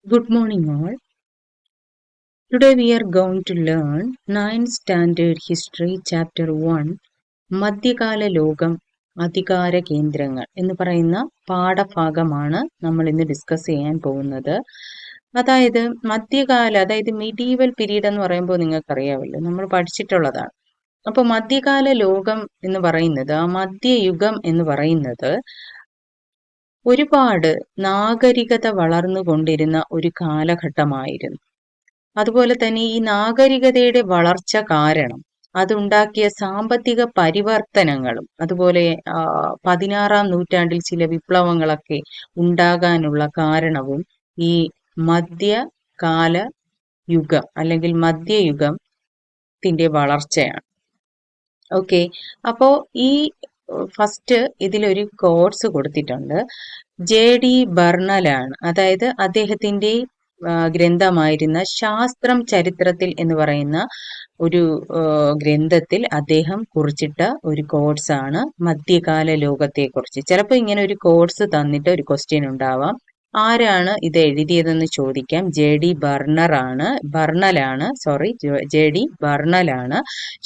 Good morning, all. Today we are going to learn 9th Standard History Chapter 1 മധ്യകാല ലോകം അധികാര കേന്ദ്രങ്ങൾ എന്ന് പറയുന്ന പാഠഭാഗമാണ് നമ്മൾ ഇന്ന് ഡിസ്കസ് ചെയ്യാൻ പോകുന്നത്. അതായത് അതായത് മിഡീവൽ പീരീഡ് എന്ന് പറയുമ്പോൾ നിങ്ങൾക്കറിയാമല്ലോ, നമ്മൾ പഠിച്ചിട്ടുള്ളതാണ്. അപ്പോൾ മധ്യകാല ലോകം എന്ന് പറയുന്നത്, ആ മധ്യയുഗം എന്ന് പറയുന്നത് ഒരുപാട് നാഗരികത വളർന്നുകൊണ്ടിരുന്ന ഒരു കാലഘട്ടമായിരുന്നു. അതുപോലെ തന്നെ ഈ നാഗരികതയുടെ വളർച്ച കാരണം അതുണ്ടാക്കിയ സാമ്പത്തിക പരിവർത്തനങ്ങളും അതുപോലെ 16-ാം നൂറ്റാണ്ടിൽ ചില വിപ്ലവങ്ങളൊക്കെ ഉണ്ടാകാനുള്ള കാരണവും ഈ മധ്യകാല യുഗം അല്ലെങ്കിൽ മധ്യയുഗത്തിന്റെ വളർച്ചയാണ്. ഓക്കെ, അപ്പോ ഈ ഫസ്റ്റ് ഇതിലൊരു കോഴ്സ് കൊടുത്തിട്ടുണ്ട്. JD ബർണലാണ്, അതായത് അദ്ദേഹത്തിന്റെ ഗ്രന്ഥമായിരുന്ന ശാസ്ത്രം ചരിത്രത്തിൽ എന്ന് പറയുന്ന ഒരു ഗ്രന്ഥത്തിൽ അദ്ദേഹം കുറിച്ചിട്ട ഒരു കോഴ്സാണ് മധ്യകാല ലോകത്തെക്കുറിച്ച്. ചിലപ്പോൾ ഇങ്ങനെ ഒരു കോഴ്സ് തന്നിട്ട് ഒരു ക്വസ്റ്റ്യൻ ഉണ്ടാവാം. ആരാണ് ഇത് എഴുതിയതെന്ന് ചോദിക്കാം. JD ബർണലാണ്.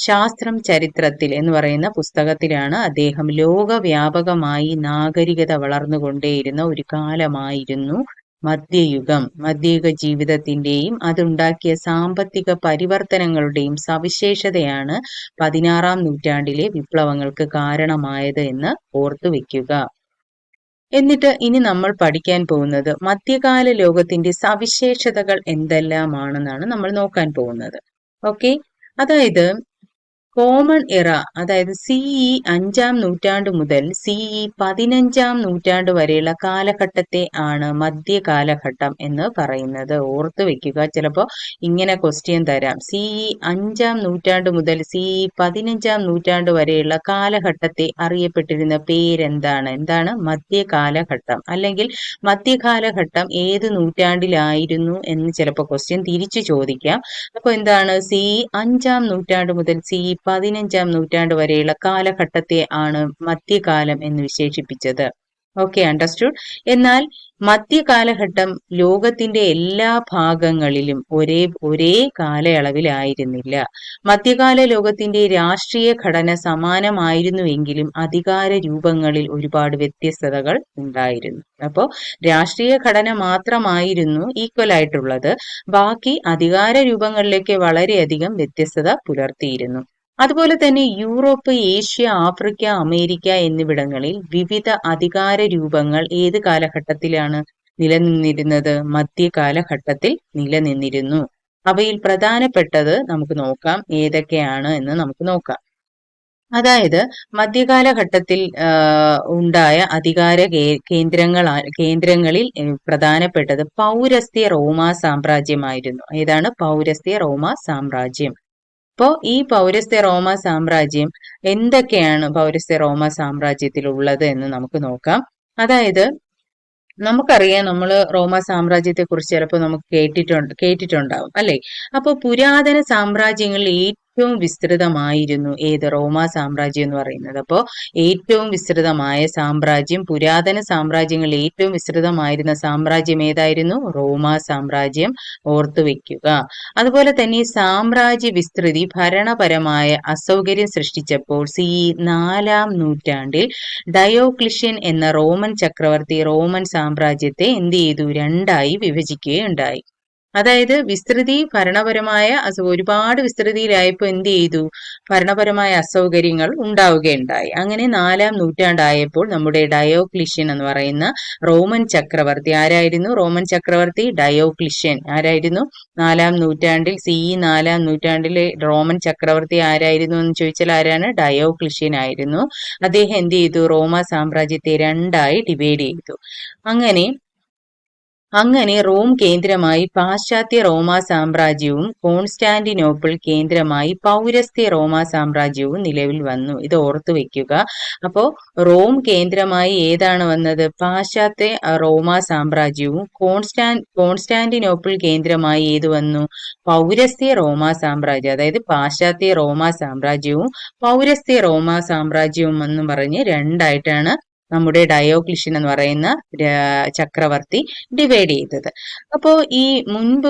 ശാസ്ത്രം ചരിത്രത്തിൽ എന്ന് പറയുന്ന പുസ്തകത്തിലാണ് അദ്ദേഹം ലോകവ്യാപകമായി നാഗരികത വളർന്നുകൊണ്ടേയിരുന്ന ഒരു കാലമായിരുന്നു മധ്യയുഗ ജീവിതത്തിന്റെയും അതുണ്ടാക്കിയ സാമ്പത്തിക പരിവർത്തനങ്ങളുടെയും സവിശേഷതയാണ് 16-ാം നൂറ്റാണ്ടിലെ വിപ്ലവങ്ങൾക്ക് കാരണമായത് എന്ന് ഓർത്തുവെക്കുക. എന്നിട്ട് ഇനി നമ്മൾ പഠിക്കാൻ പോകുന്നത് മധ്യകാല ലോകത്തിന്റെ സവിശേഷതകൾ എന്തെല്ലാമാണെന്നാണ് നമ്മൾ നോക്കാൻ പോകുന്നത്. ഓക്കെ, അതായത് കോമൺ എറ, അതായത് CE 5-ാം നൂറ്റാണ്ട് മുതൽ CE 15-ാം നൂറ്റാണ്ട് വരെയുള്ള കാലഘട്ടത്തെ ആണ് മധ്യകാലഘട്ടം എന്ന് പറയുന്നത്. ഓർത്തു വെക്കുക, ചിലപ്പോൾ ഇങ്ങനെ ക്വസ്റ്റ്യൻ തരാം. CE 5-ാം നൂറ്റാണ്ട് മുതൽ CE 15-ാം നൂറ്റാണ്ട് വരെയുള്ള കാലഘട്ടത്തെ അറിയപ്പെട്ടിരുന്ന എന്താണ് മധ്യകാലഘട്ടം, അല്ലെങ്കിൽ മധ്യകാലഘട്ടം ഏത് നൂറ്റാണ്ടിലായിരുന്നു എന്ന് ചിലപ്പോൾ ക്വസ്റ്റ്യൻ തിരിച്ചു ചോദിക്കാം. അപ്പൊ എന്താണ്, CE 5-ാം നൂറ്റാണ്ട് മുതൽ CE 15-ാം നൂറ്റാണ്ട് വരെയുള്ള കാലഘട്ടത്തെ ആണ് മധ്യകാലം എന്ന് വിശേഷിപ്പിച്ചത്. Okay, understood. എന്നാൽ മധ്യകാലഘട്ടം ലോകത്തിന്റെ എല്ലാ ഭാഗങ്ങളിലും ഒരേ കാലയളവിലായിരുന്നില്ല. മധ്യകാല ലോകത്തിന്റെ രാഷ്ട്രീയ ഘടന സമാനമായിരുന്നുവെങ്കിലും അധികാര രൂപങ്ങളിൽ ഒരുപാട് വ്യത്യസ്തതകൾ ഉണ്ടായിരുന്നു. അപ്പോൾ രാഷ്ട്രീയ ഘടന മാത്രമായിരുന്നു ഈക്വൽ ആയിട്ടുള്ളത്, ബാക്കി അധികാര രൂപങ്ങളിലേക്ക് വളരെയധികം വ്യത്യസ്തത പുലർത്തിയിരുന്നു. അതുപോലെ തന്നെ യൂറോപ്പ്, ഏഷ്യ, ആഫ്രിക്ക, അമേരിക്ക എന്നിവിടങ്ങളിൽ വിവിധ അധികാര രൂപങ്ങൾ ഏത് കാലഘട്ടത്തിലാണ് നിലനിന്നിരുന്നത്? മധ്യകാലഘട്ടത്തിൽ നിലനിന്നിരുന്നു. അവയിൽ പ്രധാനപ്പെട്ടത് നമുക്ക് നോക്കാം, ഏതൊക്കെയാണ് എന്ന് നമുക്ക് നോക്കാം. അതായത് മധ്യകാലഘട്ടത്തിൽ ഉണ്ടായ അധികാര കേന്ദ്രങ്ങളിൽ പ്രധാനപ്പെട്ടത് പൗരസ്ത്യ റോമാ സാമ്രാജ്യമായിരുന്നു. ഏതാണ് പൗരസ്ത്യ റോമാ സാമ്രാജ്യം? അപ്പോൾ ഈ പൗരസ്ത്യ റോമാ സാമ്രാജ്യം എന്തൊക്കെയാണ് പൗരസ്ത്യ റോമാ സാമ്രാജ്യത്തിൽ ഉള്ളത് എന്ന് നമുക്ക് നോക്കാം. അതായത് നമുക്കറിയാം, നമ്മൾ റോമാ സാമ്രാജ്യത്തെ കുറിച്ച് ചിലപ്പോൾ നമുക്ക് കേട്ടിട്ടുണ്ടാവും അല്ലെ. അപ്പോൾ പുരാതന സാമ്രാജ്യങ്ങളിൽ ഏറ്റവും വിസ്തൃതമായിരുന്നു ഏത്? റോമാ സാമ്രാജ്യം എന്ന് പറയുന്നത്. അപ്പോൾ ഏറ്റവും വിസ്തൃതമായ സാമ്രാജ്യം, പുരാതന സാമ്രാജ്യങ്ങളിൽ ഏറ്റവും വിസ്തൃതമായിരുന്ന സാമ്രാജ്യം ഏതായിരുന്നു? റോമാ സാമ്രാജ്യം. ഓർത്തു വെക്കുക. അതുപോലെ തന്നെ സാമ്രാജ്യ വിസ്തൃതി ഭരണപരമായ അസൗകര്യം സൃഷ്ടിച്ചപ്പോൾ CE 4-ാം നൂറ്റാണ്ടിൽ ഡയോക്ലിഷ്യൻ എന്ന റോമൻ ചക്രവർത്തി റോമൻ സാമ്രാജ്യത്തെ എന്ത് ചെയ്തു? രണ്ടായി വിഭജിക്കുകയുണ്ടായി. അതായത് വിസ്തൃതി ഭരണപരമായ ഒരുപാട് വിസ്തൃതിയിലായപ്പോൾ എന്ത് ചെയ്തു? ഭരണപരമായ അസൗകര്യങ്ങൾ ഉണ്ടാവുകയുണ്ടായി. അങ്ങനെ 4-ാം നൂറ്റാണ്ടായപ്പോൾ നമ്മുടെ ഡയോക്ലിഷ്യൻ എന്ന് പറയുന്ന റോമൻ ചക്രവർത്തി ആരായിരുന്നു? റോമൻ ചക്രവർത്തി ഡയോക്ലിഷ്യൻ ആരായിരുന്നു? 4-ാം നൂറ്റാണ്ടിൽ CE 4-ാം നൂറ്റാണ്ടിലെ റോമൻ ചക്രവർത്തി ആരായിരുന്നു എന്ന് ചോദിച്ചാൽ ആരാണ്? ഡയോക്ലിഷ്യൻ ആയിരുന്നു. അദ്ദേഹം എന്ത് ചെയ്തു? റോമാ സാമ്രാജ്യത്തെ രണ്ടായി ഡിവൈഡ് ചെയ്തു. അങ്ങനെ റോം കേന്ദ്രമായി പാശ്ചാത്യ റോമാ സാമ്രാജ്യവും കോൺസ്റ്റാന്റിനോപ്പിൾ കേന്ദ്രമായി പൗരസ്ത്യ റോമാ സാമ്രാജ്യവും നിലവിൽ വന്നു. ഇത് ഓർത്തു വെക്കുക. അപ്പോ റോം കേന്ദ്രമായി ഏതാണ് വന്നത്? പാശ്ചാത്യ റോമാ സാമ്രാജ്യവും കോൺസ്റ്റാന്റിനോപ്പിൾ കേന്ദ്രമായി ഏത് വന്നു? പൗരസ്ത്യ റോമാ സാമ്രാജ്യം. അതായത് പാശ്ചാത്യ റോമാ സാമ്രാജ്യവും പൗരസ്ത്യ റോമാ സാമ്രാജ്യവും എന്നും പറഞ്ഞ് രണ്ടായിട്ടാണ് നമ്മുടെ ഡയോക്ലിഷ്യൻ എന്ന് പറയുന്ന ചക്രവർത്തി ഡിവൈഡ് ചെയ്തത്. അപ്പോൾ ഈ മുൻപ്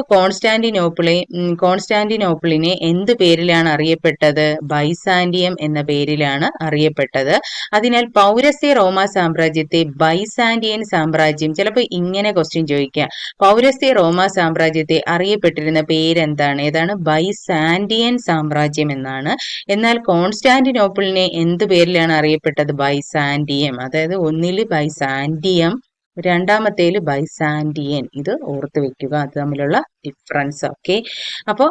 കോൺസ്റ്റാന്റിനോപ്പിളിനെ എന്ത് പേരിലാണ് അറിയപ്പെട്ടത്? ബൈസാൻഡിയം എന്ന പേരിലാണ് അറിയപ്പെട്ടത്. അതിനാൽ പൗരസ്ത്യ റോമാ സാമ്രാജ്യത്തെ ബൈസാൻഡിയൻ സാമ്രാജ്യം, ചിലപ്പോൾ ഇങ്ങനെ ക്വസ്റ്റ്യൻ ചോദിക്കാം, പൗരസ്ത്യ റോമാ സാമ്രാജ്യത്തെ അറിയപ്പെട്ടിരുന്ന പേരെന്താണ്? ഏതാണ്? ബൈസാൻഡിയൻ സാമ്രാജ്യം എന്നാണ്. എന്നാൽ കോൺസ്റ്റാന്റിനോപ്പിളിനെ എന്ത് പേരിലാണ് അറിയപ്പെട്ടത്? ബൈസാൻഡിയം. അതായത് ഒന്നില് ബൈസാൻഡിയം, രണ്ടാമത്തേല് ബൈസാൻഡിയൻ. ഇത് ഓർത്ത് വെക്കുക, അത് തമ്മിലുള്ള ഡിഫറൻസ്. ഓക്കെ, അപ്പോൾ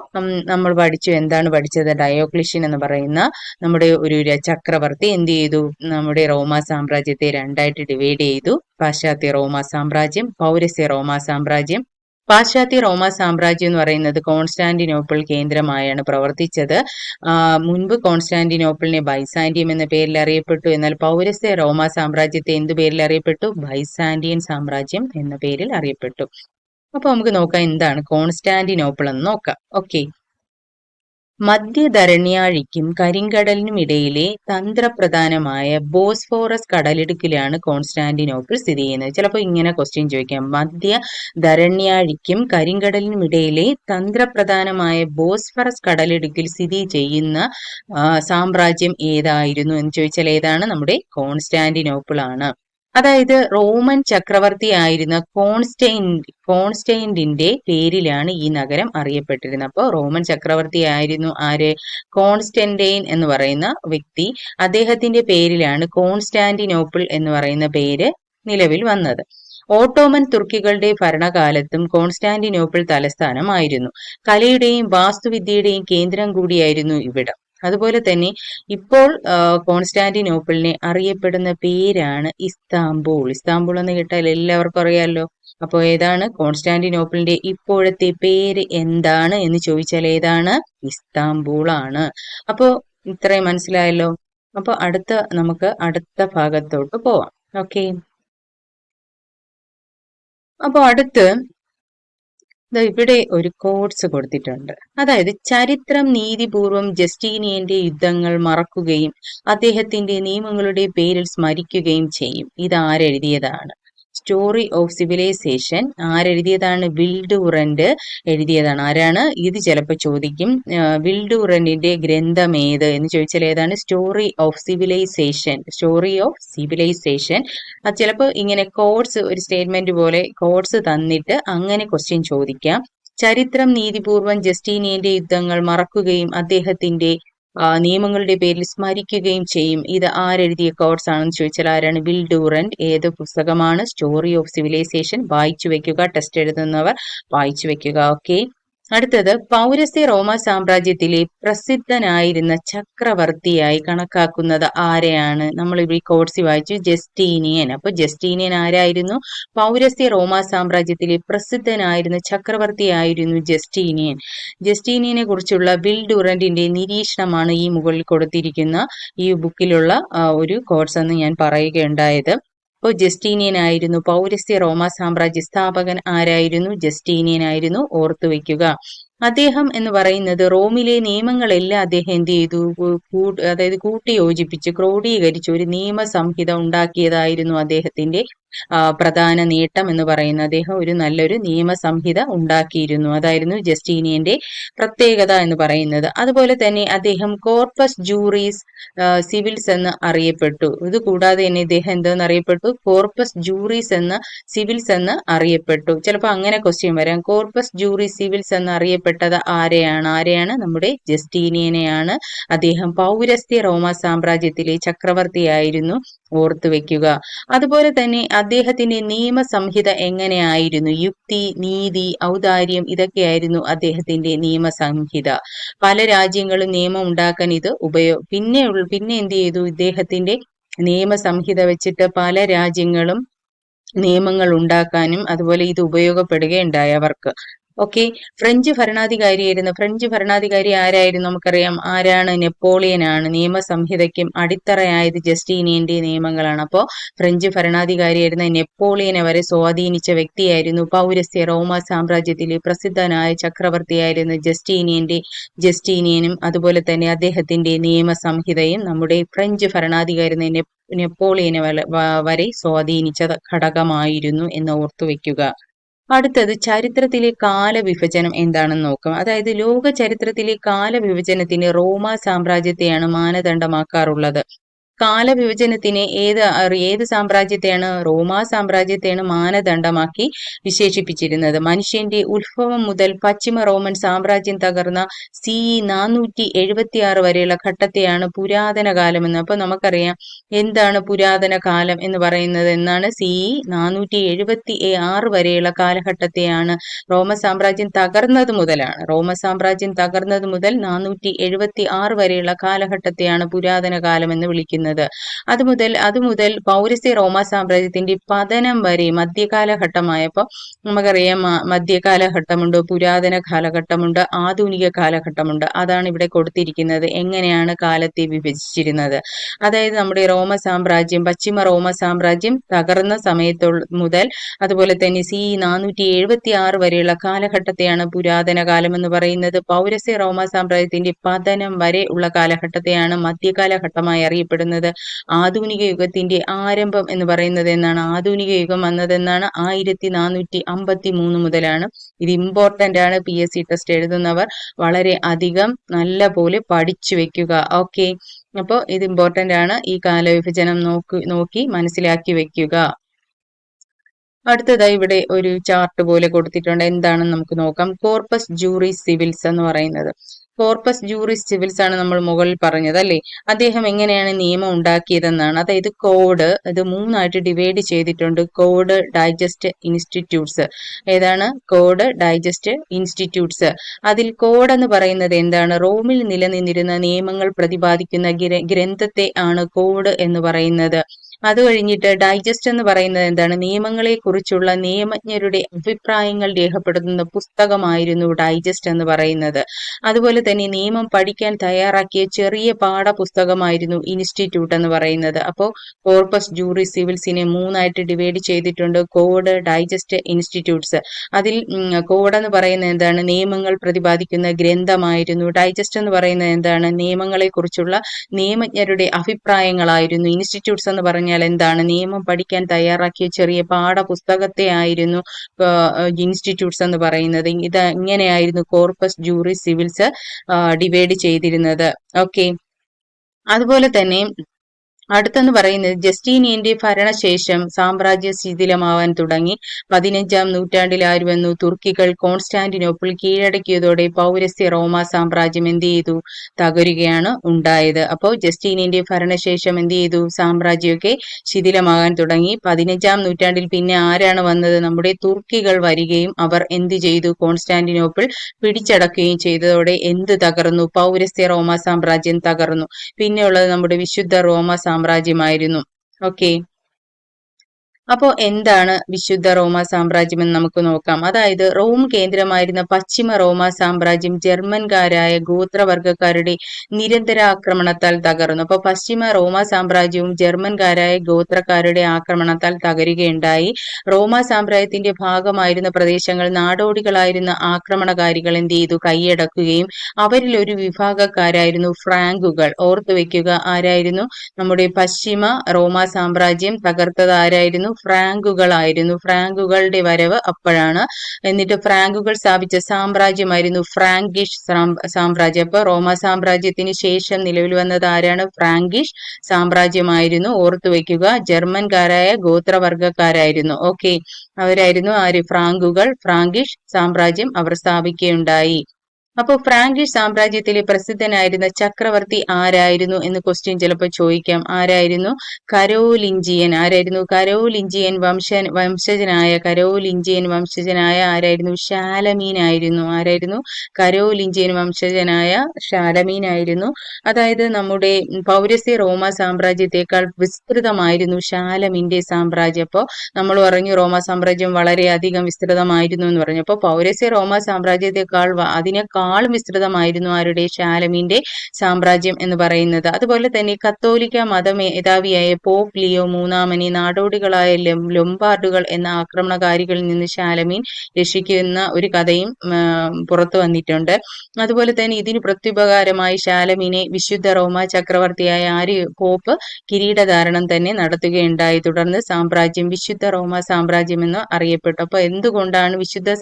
നമ്മൾ എന്താണ് പഠിച്ചത്? ഡയോക്ലിഷ്യൻ എന്ന് പറയുന്ന നമ്മുടെ ഒരു ചക്രവർത്തി എന്ത് ചെയ്തു? നമ്മുടെ റോമാ സാമ്രാജ്യത്തെ രണ്ടായിട്ട് ഡിവൈഡ് ചെയ്തു. പാശ്ചാത്യ റോമാ സാമ്രാജ്യം, പൗരസ്ത്യ റോമാ സാമ്രാജ്യം. പാശ്ചാത്യ റോമാ സാമ്രാജ്യം എന്ന് പറയുന്നത് കോൺസ്റ്റാന്റിനോപ്പിൾ കേന്ദ്രമായാണ് പ്രവർത്തിച്ചത്. മുൻപ് കോൺസ്റ്റാന്റിനോപ്പിളിനെ ബൈസാൻഡിയം എന്ന പേരിൽ അറിയപ്പെട്ടു. എന്നാൽ പൗരസ്ത്യ റോമാ സാമ്രാജ്യത്തെ എന്ത് പേരിൽ അറിയപ്പെട്ടു? ബൈസാൻഡിയൻ സാമ്രാജ്യം എന്ന പേരിൽ അറിയപ്പെട്ടു. അപ്പൊ നമുക്ക് നോക്കാം എന്താണ് കോൺസ്റ്റാന്റിനോപ്പിൾ എന്ന് നോക്കാം. ഓക്കെ, മധ്യധരണ്യാഴിക്കും കരിങ്കടലിനും ഇടയിലെ തന്ത്രപ്രധാനമായ ബോസ്ഫോറസ് കടലിടുക്കിലാണ് കോൺസ്റ്റാന്റിനോപ്പിൾ സ്ഥിതി ചെയ്യുന്നത്. ചിലപ്പോൾ ഇങ്ങനെ ക്വസ്റ്റ്യൻ ചോദിക്കാം, മധ്യധരണ്യാഴിക്കും കരിങ്കടലിനും ഇടയിലെ തന്ത്രപ്രധാനമായ ബോസ്ഫറസ് കടലിടുക്കിൽ സ്ഥിതി ചെയ്യുന്ന സാമ്രാജ്യം ഏതായിരുന്നു എന്ന് ചോദിച്ചാൽ ഏതാണ്? നമ്മുടെ കോൺസ്റ്റാന്റിനോപ്പിൾ ആണ്. അതായത് റോമൻ ചക്രവർത്തിയായിരുന്ന കോൺസ്റ്റൈന്റിന്റെ പേരിലാണ് ഈ നഗരം അറിയപ്പെട്ടിരുന്നത്. അപ്പോൾ റോമൻ ചക്രവർത്തിയായിരുന്നു ആര്? കോൺസ്റ്റന്റൈൻ എന്ന് പറയുന്ന വ്യക്തി. അദ്ദേഹത്തിന്റെ പേരിലാണ് കോൺസ്റ്റാന്റിനോപ്പിൾ എന്ന് പറയുന്ന പേര് നിലവിൽ വന്നത്. Ottoman തുർക്കികളുടെ ഭരണകാലത്തും Constantinople തലസ്ഥാനമായിരുന്നു. കലയുടെയും വാസ്തുവിദ്യയുടെയും കേന്ദ്രം കൂടിയായിരുന്നു ഇവിടം. അതുപോലെ തന്നെ ഇപ്പോൾ കോൺസ്റ്റാന്റിനോപ്പിളിനെ അറിയപ്പെടുന്ന പേരാണ് ഇസ്താംബൂൾ. ഇസ്താംബൂൾ എന്ന് കേട്ടാൽ എല്ലാവർക്കും അറിയാമല്ലോ. അപ്പോൾ ഏതാണ് കോൺസ്റ്റാന്റിനോപ്പിളിന്റെ ഇപ്പോഴത്തെ പേര് എന്താണ് എന്ന് ചോദിച്ചാൽ ഏതാണ്? ഇസ്താംബൂൾ ആണ്. അപ്പോൾ ഇത്രയും മനസ്സിലായല്ലോ. അപ്പോൾ നമുക്ക് അടുത്ത ഭാഗത്തോട്ട് പോവാം. ഓക്കെ, അപ്പോൾ ഇവിടെ ഒരു കോട്സ് കൊടുത്തിട്ടുണ്ട്. അതായത് ചരിത്രം നീതിപൂർവം ജസ്റ്റീനിയന്റെ യുദ്ധങ്ങൾ മറക്കുകയും അദ്ദേഹത്തിന്റെ നിയമങ്ങളുടെ പേരിൽ സ്മരിക്കുകയും ചെയ്യും. ഇത് ആരെഴുതിയതാണ്? സ്റ്റോറി ഓഫ് സിവിലൈസേഷൻ ആരെഴുതിയതാണ്? വിൽഡുറന്റ് എഴുതിയതാണ്. ആരാണ് ഇത്? ചിലപ്പോൾ ചോദിക്കും, വിൽഡുറന്റിന്റെ ഗ്രന്ഥം ഏത് എന്ന് ചോദിച്ചാൽ ഏതാണ്? Story of civilisation. Story of civilisation. അത് ചിലപ്പോൾ ഇങ്ങനെ കോഡ്സ്, ഒരു സ്റ്റേറ്റ്മെന്റ് പോലെ കോഡ്സ് തന്നിട്ട് അങ്ങനെ ക്വസ്റ്റ്യൻ ചോദിക്കാം. ചരിത്രം നീതിപൂർവം ജസ്റ്റീനിയന്റെ യുദ്ധങ്ങൾ മറക്കുകയും അദ്ദേഹത്തിന്റെ നിയമങ്ങളുടെ പേരിൽ സ്മരിക്കുകയും ചെയ്യും. ഇത് ആരെഴുതിയ കോഡ്സ് ആണെന്ന് ചോദിച്ചാൽ ആരാണ്? വിൽഡുറന്റ്. ഏത് പുസ്തകമാണ്? Story of civilisation. വായിച്ചു വെക്കുക, ടെസ്റ്റ് എഴുതുന്നവർ വായിച്ചു വെക്കുക. ഓക്കെ, അടുത്തത് പൗരസ്ത്യ റോമ സാമ്രാജ്യത്തിലെ പ്രസിദ്ധനായിരുന്ന ചക്രവർത്തിയായി കണക്കാക്കുന്നത് ആരെയാണ്? നമ്മൾ ഈ കോഡ്സ് വായിച്ചു, ജസ്റ്റീനിയൻ. അപ്പൊ ജസ്റ്റീനിയൻ ആരായിരുന്നു? പൗരസ്ത്യ റോമ സാമ്രാജ്യത്തിലെ പ്രസിദ്ധനായിരുന്ന ചക്രവർത്തിയായിരുന്നു ജസ്റ്റീനിയൻ. ജസ്റ്റീനിയനെ കുറിച്ചുള്ള വിൽഡുറന്റിന്റെ നിരീക്ഷണമാണ് ഈ മുകളിൽ കൊടുത്തിരിക്കുന്ന ഈ ബുക്കിലുള്ള ഒരു കോഡ്സ് എന്ന് ഞാൻ പറയുകയുണ്ടായത്. അപ്പോൾ ജസ്റ്റീനിയൻ ആയിരുന്നു പൗരസ്ത്യ റോമ സാമ്രാജ്യ സ്ഥാപകൻ. ആരായിരുന്നു? ജസ്റ്റീനിയൻ ആയിരുന്നു. ഓർത്തുവെക്കുക. അദ്ദേഹം എന്ന് പറയുന്നത് റോമിലെ നിയമങ്ങളെല്ലാം അദ്ദേഹം എന്ത് ചെയ്തു? അതായത് കൂട്ടിയോജിപ്പിച്ച് ക്രോഡീകരിച്ച് ഒരു നിയമസംഹിത ഉണ്ടാക്കിയതായിരുന്നു അദ്ദേഹത്തിന്റെ പ്രധാന നേട്ടം എന്ന് പറയുന്നത്. അദ്ദേഹം ഒരു നല്ലൊരു നിയമസംഹിത ഉണ്ടാക്കിയിരുന്നു. അതായിരുന്നു ജസ്റ്റീനിയന്റെ പ്രത്യേകത എന്ന് പറയുന്നത്. അതുപോലെ തന്നെ അദ്ദേഹം കോർപ്പസ് ജൂറീസ് സിവിൽസ് എന്ന് അറിയപ്പെട്ടു. ഇത് കൂടാതെ തന്നെ ഇദ്ദേഹം എന്തെന്ന് അറിയപ്പെട്ടു? കോർപ്പസ് ജൂറീസ് എന്ന സിവിൽസ് എന്ന് അറിയപ്പെട്ടു. ചിലപ്പോൾ അങ്ങനെ ക്വസ്റ്റ്യൻ വരാം. കോർപ്പസ് ജൂറീസ് സിവിൽസ് എന്ന് അറിയപ്പെട്ടത് ആരെയാണ്? നമ്മുടെ ജസ്റ്റീനിയനെയാണ്. അദ്ദേഹം പൗരസ്ത്യ റോമ സാമ്രാജ്യത്തിലെ ചക്രവർത്തിയായിരുന്നു. ഓർത്തുവെക്കുക. അതുപോലെ തന്നെ അദ്ദേഹത്തിന്റെ നിയമസംഹിത എങ്ങനെയായിരുന്നു? യുക്തി, നീതി, ഔദാര്യം ഇതൊക്കെയായിരുന്നു അദ്ദേഹത്തിന്റെ നിയമസംഹിത. പല രാജ്യങ്ങളും നിയമം ഉണ്ടാക്കാൻ ഇത് പിന്നെ എന്ത് ചെയ്തു? ഇദ്ദേഹത്തിന്റെ നിയമസംഹിത വെച്ചിട്ട് പല രാജ്യങ്ങളും നിയമങ്ങൾ ഉണ്ടാക്കാനും അതുപോലെ ഇത് ഉപയോഗപ്പെടുകയുണ്ടായി അവർക്ക്. ഓക്കെ. ഫ്രഞ്ച് ഭരണാധികാരി ആരായിരുന്നു? നമുക്കറിയാം ആരാണ്? നെപ്പോളിയൻ ആണ്. നിയമസംഹിതയ്ക്കും അടിത്തറയായത് ജസ്റ്റീനിയന്റെ നിയമങ്ങളാണ്. അപ്പോൾ ഫ്രഞ്ച് ഭരണാധികാരിയായിരുന്ന നെപ്പോളിയനെ വരെ സ്വാധീനിച്ച വ്യക്തിയായിരുന്നു പൗരസ്ത്യ റോമ സാമ്രാജ്യത്തിലെ പ്രസിദ്ധനായ ചക്രവർത്തിയായിരുന്ന ജസ്റ്റീനിയനും അതുപോലെ തന്നെ അദ്ദേഹത്തിന്റെ നിയമസംഹിതയും നമ്മുടെ ഫ്രഞ്ച് ഭരണാധികാരി നെപ്പോളിയനെ വരെ സ്വാധീനിച്ച ഘടകമായിരുന്നു എന്ന് ഓർത്തുവെക്കുക. അടുത്തത് ചരിത്രത്തിലെ കാലവിഭജനം എന്താണെന്ന് നോക്കാം. അതായത് ലോക ചരിത്രത്തിലെ കാലവിഭജനത്തിന് റോമാ സാമ്രാജ്യത്തെയാണ് മാനദണ്ഡമാക്കാറുള്ളത്. കാലവിഭജനത്തിന് ഏത് സാമ്രാജ്യത്തെയാണ്? റോമാ സാമ്രാജ്യത്തെയാണ് മാനദണ്ഡമാക്കി വിശേഷിപ്പിച്ചിരുന്നത്. മനുഷ്യന്റെ ഉത്ഭവം മുതൽ പശ്ചിമ റോമൻ സാമ്രാജ്യം തകർന്ന CE 476 വരെയുള്ള ഘട്ടത്തെയാണ് പുരാതന കാലമെന്ന്. അപ്പൊ നമുക്കറിയാം എന്താണ് പുരാതന കാലം എന്ന് പറയുന്നത് എന്നാണ്. CE 476 വരെയുള്ള കാലഘട്ടത്തെയാണ് റോമ സാമ്രാജ്യം തകർന്നത് മുതൽ 476 വരെയുള്ള കാലഘട്ടത്തെയാണ് പുരാതന കാലം എന്ന് വിളിക്കുന്നത്. അതുമുതൽ പൗരസ്ത്യ റോമാ സാമ്രാജ്യത്തിന്റെ പതനം വരെ മധ്യകാലഘട്ടമായപ്പോൾ നമുക്കറിയാം മധ്യകാലഘട്ടമുണ്ട്, പുരാതന കാലഘട്ടമുണ്ട്, ആധുനിക കാലഘട്ടമുണ്ട്. അതാണ് ഇവിടെ കൊടുത്തിരിക്കുന്നത്. എങ്ങനെയാണ് കാലത്തെ വിഭജിച്ചിരുന്നത്? അതായത് നമ്മുടെ പശ്ചിമ റോമ സാമ്രാജ്യം തകർന്ന മുതൽ അതുപോലെ തന്നെ CE 476 വരെയുള്ള കാലഘട്ടത്തെയാണ് പുരാതന കാലം എന്ന് പറയുന്നത്. പൗരസ്ത്യ റോമ സാമ്രാജ്യത്തിന്റെ പതനം വരെ ഉള്ള കാലഘട്ടത്തെയാണ് മധ്യകാലഘട്ടമായി അറിയപ്പെടുന്നത്. ആധുനിക യുഗത്തിന്റെ ആരംഭം എന്ന് പറയുന്നത് എന്നാണ്? ആധുനിക യുഗം വന്നതെന്നാണ് 1453 മുതലാണ്. ഇത് ഇമ്പോർട്ടന്റ് ആണ്. PSC ടെസ്റ്റ് എഴുതുന്നവർ വളരെ അധികം നല്ല പോലെ പഠിച്ചു വെക്കുക. ഓക്കെ, അപ്പോൾ ഇത് ഇമ്പോർട്ടന്റ് ആണ്. ഈ കാലവിഭജനം നോക്കി മനസ്സിലാക്കി വെക്കുക. അടുത്തതായി ഇവിടെ ഒരു ചാർട്ട് പോലെ കൊടുത്തിട്ടുണ്ട്. എന്താണെന്ന് നമുക്ക് നോക്കാം. കോർപ്പസ് ജൂറിസ് സിവിൽസ് എന്ന് പറയുന്നത്. കോർപ്പസ് ജൂറിസ് സിവിൽസ് ആണ് നമ്മൾ മുകളിൽ പറഞ്ഞത് അല്ലേ? അദ്ദേഹം എങ്ങനെയാണ് നിയമം ഉണ്ടാക്കിയതെന്നാണ്. അതായത് കോഡ് ഇത് 3ആയിട്ട് ഡിവൈഡ് ചെയ്തിട്ടുണ്ട്. Code, digest, institutes. ഏതാണ്? Code, digest, institutes. അതിൽ കോഡ് എന്ന് പറയുന്നത് എന്താണ്? റോമിൽ നിലനിന്നിരുന്ന നിയമങ്ങൾ പ്രതിപാദിക്കുന്ന ഗ്രന്ഥത്തെ ആണ് കോഡ് എന്ന് പറയുന്നത്. അത് കഴിഞ്ഞിട്ട് ഡൈജസ്റ്റ് എന്ന് പറയുന്നത് എന്താണ്? നിയമങ്ങളെ കുറിച്ചുള്ള നിയമജ്ഞരുടെ അഭിപ്രായങ്ങൾ രേഖപ്പെടുത്തുന്ന പുസ്തകമായിരുന്നു ഡൈജസ്റ്റ് എന്ന് പറയുന്നത്. അതുപോലെ തന്നെ നിയമം പഠിക്കാൻ തയ്യാറാക്കിയ ചെറിയ പാഠപുസ്തകമായിരുന്നു ഇൻസ്റ്റിറ്റ്യൂട്ട് എന്ന് പറയുന്നത്. അപ്പോൾ കോർപ്പസ് ജൂറിസ് സിവിൽസിനെ 3ആയിട്ട് ഡിവൈഡ് ചെയ്തിട്ടുണ്ട്. Code, digest, institutes. അതിൽ കോഡ് എന്ന് പറയുന്നത് എന്താണ്? നിയമങ്ങൾ പ്രതിപാദിക്കുന്ന ഗ്രന്ഥമായിരുന്നു. ഡൈജസ്റ്റ് എന്ന് പറയുന്നത് എന്താണ്? നിയമങ്ങളെ കുറിച്ചുള്ള നിയമജ്ഞരുടെ അഭിപ്രായങ്ങളായിരുന്നു. ഇൻസ്റ്റിറ്റ്യൂട്ട്സ് എന്ന് പറഞ്ഞാൽ എന്താണ്? നിയമം പഠിക്കാൻ തയ്യാറാക്കിയ ചെറിയ പാഠപുസ്തകത്തെ ആയിരുന്നു ഇൻസ്റ്റിറ്റ്യൂട്ട്സ് എന്ന് പറയുന്നത്. ഇത് ഇങ്ങനെയായിരുന്നു കോർപ്പസ് ജൂറിസ് സിവിൽസ് ഡിവൈഡ് ചെയ്തിരുന്നത്. ഓക്കെ, അതുപോലെ തന്നെ അടുത്തെന്ന് പറയുന്നത് ജസ്റ്റീനിയന്റെ ഭരണശേഷം സാമ്രാജ്യം ശിഥിലമാവാൻ തുടങ്ങി. 15-ാം നൂറ്റാണ്ടിൽ ആര് വന്നു? തുർക്കികൾ കോൺസ്റ്റാന്റിനോപ്പിൾ കീഴടക്കിയതോടെ പൗരസ്ത്യ റോമ സാമ്രാജ്യം എന്ത് ചെയ്തു? തകരുകയാണ് ഉണ്ടായത്. അപ്പോൾ ജസ്റ്റീനിയന്റെ ഭരണശേഷം എന്ത് ചെയ്തു? സാമ്രാജ്യമൊക്കെ ശിഥിലമാകാൻ തുടങ്ങി. 15-ാം നൂറ്റാണ്ടിൽ പിന്നെ ആരാണ് വന്നത്? നമ്മുടെ തുർക്കികൾ വരികയും അവർ എന്ത് ചെയ്തു? കോൺസ്റ്റാന്റിനോപ്പിൾ പിടിച്ചടക്കുകയും ചെയ്തതോടെ എന്ത് തകർന്നു? പൗരസ്ത്യ റോമ സാമ്രാജ്യം തകർന്നു. പിന്നെയുള്ളത് നമ്മുടെ വിശുദ്ധ റോമ സാമ്രാജ്യമായിരുന്നു. ഓക്കെ, അപ്പോൾ എന്താണ് വിശുദ്ധ റോമ സാമ്രാജ്യം എന്ന് നമുക്ക് നോക്കാം. അതായത് റോം കേന്ദ്രമായിരുന്ന പശ്ചിമ റോമ സാമ്രാജ്യം ജർമ്മൻകാരായ ഗോത്രവർഗക്കാരുടെ നിരന്തര ആക്രമണത്താൽ തകർന്നു. അപ്പോൾ പശ്ചിമ റോമ സാമ്രാജ്യവും ജർമ്മൻകാരായ ഗോത്രക്കാരുടെ ആക്രമണത്താൽ തകരുകയുണ്ടായി. റോമ സാമ്രാജ്യത്തിന്റെ ഭാഗമായിരുന്ന പ്രദേശങ്ങൾ നാടോടികളായിരുന്ന ആക്രമണകാരികൾ എന്ത് ചെയ്തു? കൈയടക്കുകയും അവരിൽ ഒരു വിഭാഗക്കാരായിരുന്നു ഫ്രാങ്കുകൾ. ഓർത്തുവെക്കുക, ആരായിരുന്നു? നമ്മുടെ പശ്ചിമ റോമ സാമ്രാജ്യം തകർത്തത് ആരായിരുന്നു? ഫ്രാങ്കുകളായിരുന്നു. ഫ്രാങ്കുകളുടെ വരവ് അപ്പോഴാണ്. എന്നിട്ട് ഫ്രാങ്കുകൾ സ്ഥാപിച്ച സാമ്രാജ്യമായിരുന്നു ഫ്രാങ്കിഷ് സാമ്രാജ്യം. അപ്പൊ റോമ സാമ്രാജ്യത്തിന് ശേഷം നിലവിൽ വന്നത് ആരാണ്? ഫ്രാങ്കിഷ് സാമ്രാജ്യമായിരുന്നു. ഓർത്തുവെക്കുക, ജർമ്മൻകാരായ ഗോത്രവർഗക്കാരായിരുന്നു. ഓക്കെ, അവരായിരുന്നു ആര്? ഫ്രാങ്കുകൾ. ഫ്രാങ്കിഷ് സാമ്രാജ്യം അവർ സ്ഥാപിക്കുകയുണ്ടായി. അപ്പോൾ ഫ്രാങ്കിഷ് സാമ്രാജ്യത്തിലെ പ്രസിദ്ധനായിരുന്ന ചക്രവർത്തി ആരായിരുന്നു എന്ന് ക്വസ്റ്റ്യൻ ചിലപ്പോൾ ചോദിക്കാം. ആരായിരുന്നു? കരോലിഞ്ചിയൻ. ആരായിരുന്നു? കരോലിഞ്ചിയൻ വംശജനായ ആരായിരുന്നു? ഷാലമീൻ ആയിരുന്നു. ആരായിരുന്നു? കരോലിഞ്ചിയൻ വംശജനായ ഷാലമീൻ ആയിരുന്നു. അതായത് നമ്മുടെ പൗരസ്ത്യ റോമ സാമ്രാജ്യത്തെക്കാൾ വിസ്തൃതമായിരുന്നു ഷാലമീന്റെ സാമ്രാജ്യം. അപ്പോൾ നമ്മൾ പറഞ്ഞു റോമ സാമ്രാജ്യം വളരെയധികം വിസ്തൃതമായിരുന്നു എന്ന് പറഞ്ഞു. അപ്പോൾ പൗരസ്ത്യ റോമ സാമ്രാജ്യത്തെക്കാൾ അതിനേക്കാളും വിസ്തൃതമായിരുന്നു ആരുടെ? ഷാലമീന്റെ സാമ്രാജ്യം എന്ന് പറയുന്നത്. അതുപോലെ തന്നെ കത്തോലിക്ക മതമേധാവിയായ പോപ്പ് ലിയോ മൂന്നാമനെ നാടോടികളായ ലൊംബാർഡുകൾ എന്ന ആക്രമണകാരികളിൽ നിന്ന് ഷാലമീൻ രക്ഷിക്കുന്ന ഒരു കഥയും പുറത്തു വന്നിട്ടുണ്ട്. അതുപോലെ തന്നെ ഇതിന് പ്രത്യുപകാരമായി ഷാലമീനെ വിശുദ്ധ റോമ ചക്രവർത്തിയായ പോപ്പ് കിരീടധാരണം തന്നെ നടത്തുകയുണ്ടായി. തുടർന്ന് സാമ്രാജ്യം വിശുദ്ധ റോമ സാമ്രാജ്യം എന്ന് അറിയപ്പെട്ടു. അപ്പൊ എന്തുകൊണ്ടാണ് വിശുദ്ധ